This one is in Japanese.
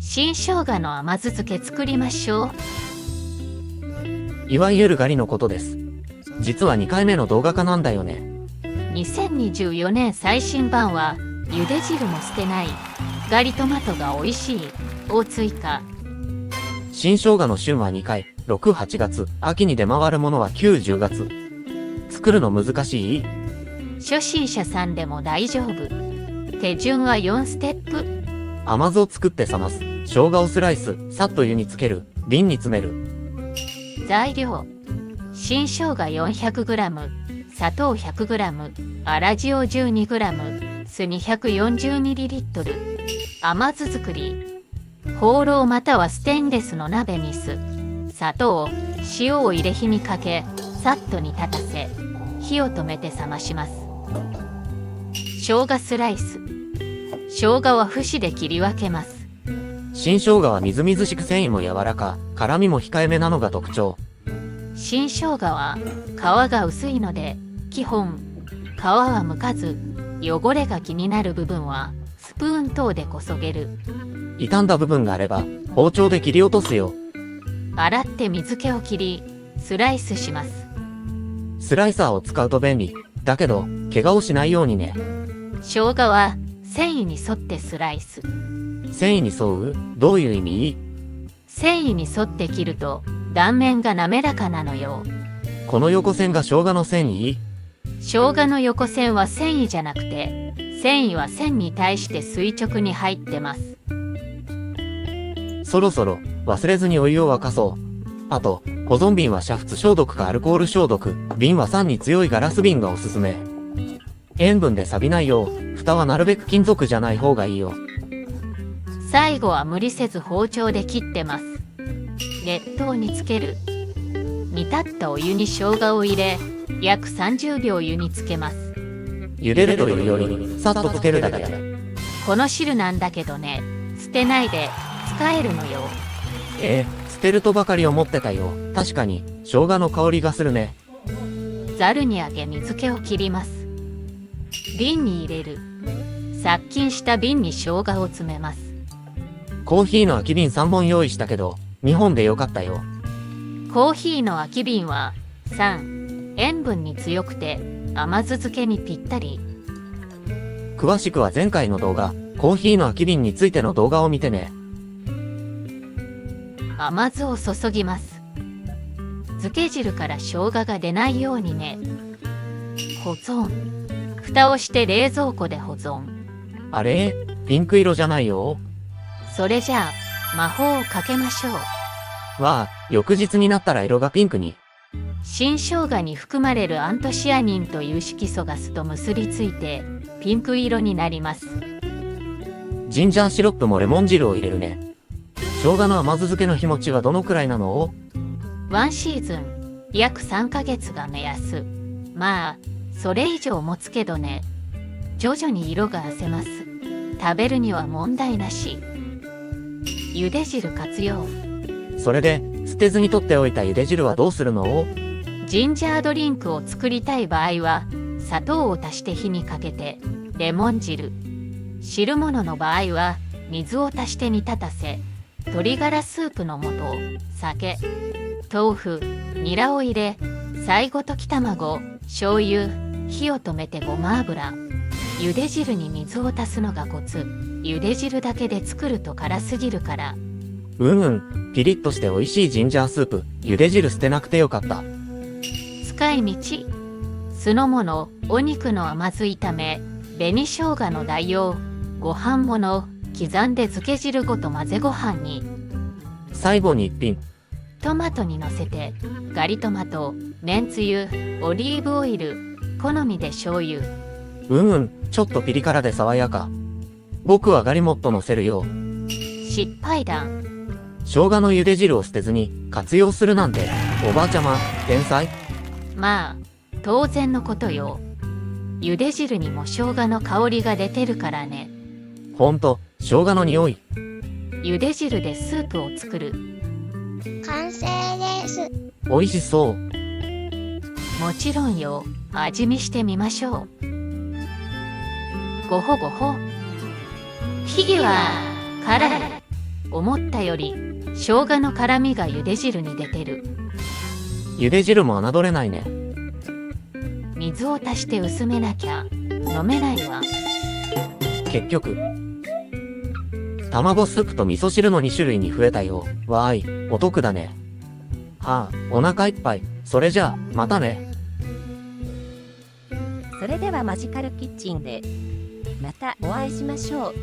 新生姜の甘酢漬け作りましょう。いわゆるガリのことです。実は2回目の動画化なんだよね。2024年最新版は茹で汁も捨てないガリトマトが美味しいを追加。新生姜の旬は2回、6、8月、秋に出回るものは9、10月。作るの難しい？初心者さんでも大丈夫。手順は4ステップ。甘酢を作って冷ます。生姜をスライス、さっと湯につける。瓶に詰める。材料。新生姜 400g、砂糖 100g、粗塩 12g、酢 240ml。甘酢作り。ホーローまたはステンレスの鍋に酢、砂糖、塩を入れ火にかけ、さっと煮立たせ、火を止めて冷まします。生姜スライス。生姜は節で切り分けます。新生姜はみずみずしく繊維も柔らか、辛みも控えめなのが特徴。新生姜は皮が薄いので、基本、皮は剥かず、汚れが気になる部分はスプーン等でこそげる。傷んだ部分があれば、包丁で切り落とすよ。洗って水気を切り、スライスします。スライサーを使うと便利。だけど、怪我をしないようにね。生姜は繊維に沿ってスライス。繊維に沿う？どういう意味？繊維に沿って切ると断面が滑らかなのよ。この横線が生姜の繊維？生姜の横線は繊維じゃなくて、繊維は線に対して垂直に入ってます。そろそろ忘れずにお湯を沸かそう。あと、保存瓶は煮沸消毒かアルコール消毒、瓶は酸に強いガラス瓶がおすすめ。塩分で錆びないよう、蓋はなるべく金属じゃない方がいいよ。最後は無理せず包丁で切ってます。熱湯につける。煮立ったお湯に生姜を入れ、約30秒湯につけます。茹でるというより、さっとつけるだけ。この汁なんだけどね、捨てないで使えるのよ。捨てるとばかり思ってたよ。確かに、生姜の香りがするね。ざるにあげ水気を切ります。瓶に入れる。殺菌した瓶に生姜を詰めます。コーヒーの空き瓶3本用意したけど、2本でよかったよ。コーヒーの空き瓶は3、塩分に強くて甘酢漬けにぴったり。詳しくは前回の動画、コーヒーの空き瓶についての動画を見てね。甘酢を注ぎます。漬け汁から生姜が出ないようにね。保存。蓋をして冷蔵庫で保存。あれ？ピンク色じゃないよ。それじゃあ魔法をかけましょう。わあ、翌日になったら色がピンクに。新生姜に含まれるアントシアニンという色素ガスと結びついてピンク色になります。ジンジャーシロップもレモン汁を入れるね。生姜の甘酢漬けの日持ちはどのくらいなの？1シーズン、約3ヶ月が目安。まあ、それ以上持つけどね。徐々に色が褪せます。食べるには問題なし。茹で汁活用。それで、捨てずに取っておいた茹で汁はどうするの？ジンジャードリンクを作りたい場合は、砂糖を足して火にかけて、レモン汁。汁物の場合は、水を足して煮立たせ、鶏ガラスープの素、酒、豆腐、ニラを入れ、最後溶き卵、醤油、火を止めてごま油。茹で汁に水を足すのがコツ。茹で汁だけで作ると辛すぎるから。ピリッとして美味しいジンジャースープ、茹で汁捨てなくてよかった。使い道。酢の物、お肉の甘酢炒め、紅生姜の代用、ご飯物、刻んで漬け汁ごと混ぜご飯に。最後に一品。トマトにのせて、ガリトマト、めんつゆ、オリーブオイル、好みで醤油。ちょっとピリ辛で爽やか。僕はガリモット乗せるよ。失敗談。生姜の茹で汁を捨てずに活用するなんて、おばあちゃま、天才。まあ、当然のことよ。茹で汁にも生姜の香りが出てるからね。ほんと、生姜の匂い。茹で汁でスープを作る。完成です。美味しそう。もちろんよ、味見してみましょう。ごほごほ。火は辛い。思ったより生姜の辛みが茹で汁に出てる。茹で汁も侮れないね。水を足して薄めなきゃ飲めないわ。結局、卵スープと味噌汁の2種類に増えたよ。わーい、お得だね。はあ、お腹いっぱい。それじゃあ、またね。それではマジカルキッチンでまたお会いしましょう。